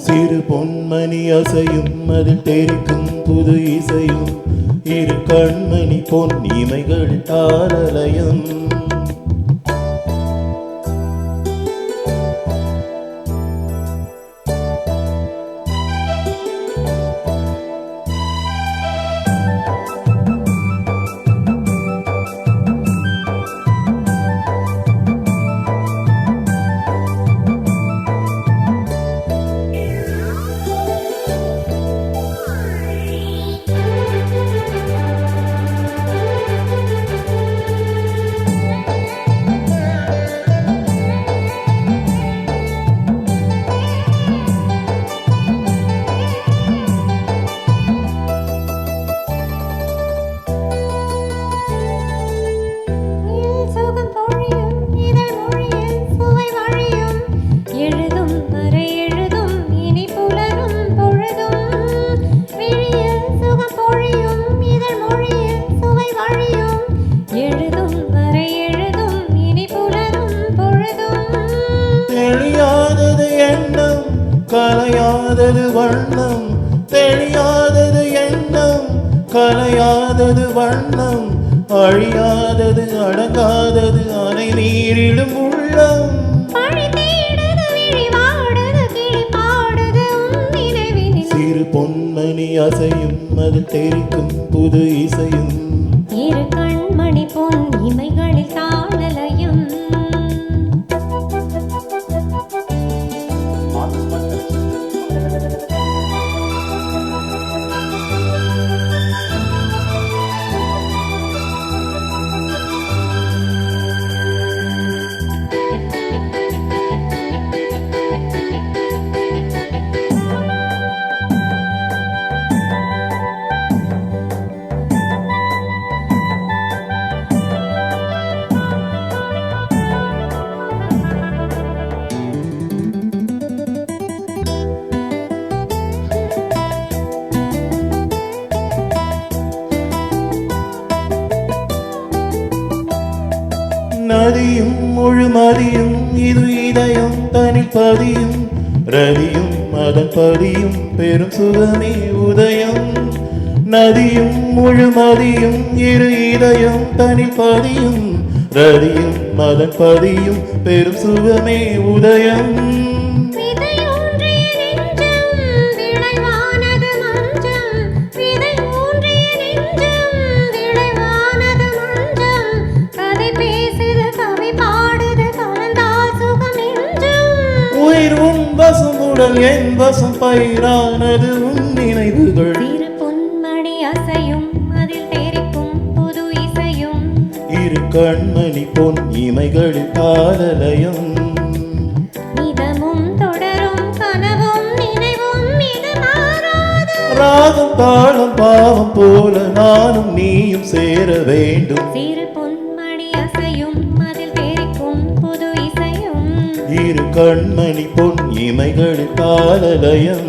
சிறு பொன்மணி அசையும் அதில் தெரிக்கும் புது இசையும் இரு கண்மணி பொன் இமைகள் தாரலயம் கலையாதது வண்ணம் தெரியாதது எண்ணம் கலையாதது வண்ணம் அழியாதது அடங்காதது அணை நீரிடும் உள்ளம் சிறு பொன்மணி அசையும் அது தெரிக்கும் புது இசையும் இரு கண்மணி பொன் இமைகளில் தாளலயம் நதியும் முழுமதியும் இது இதயம் தனில் பதியும் ரதியும் அதன் பதியும் பெரும் சுகமே உதயம் நதியும் முழுமதியும் இரு இதயம் தனில் பதியும் ரதியும் அதன் பதியும் பெரும் சுகமே உதயம் உடல் என் வசம் பயிரானது உன் நினைவுகள் சிறு பொன்மணி அசையும் அதில் தெரிக்கும் புது இசையும் இரு கண்மணி பொன் இமைகளில் காதலயம் நிதமும் தொடரும் கனவும் நினைவும் இது மாறாது ராகம் தாளம் பாவம் போல நானும் நீயும் சேர வேண்டும் சிறு பொன்மணி அசையும் அதில் தெரிக்கும் புது இசையும் இரு கண்மணி பொன் இமைகளில் காதலயம்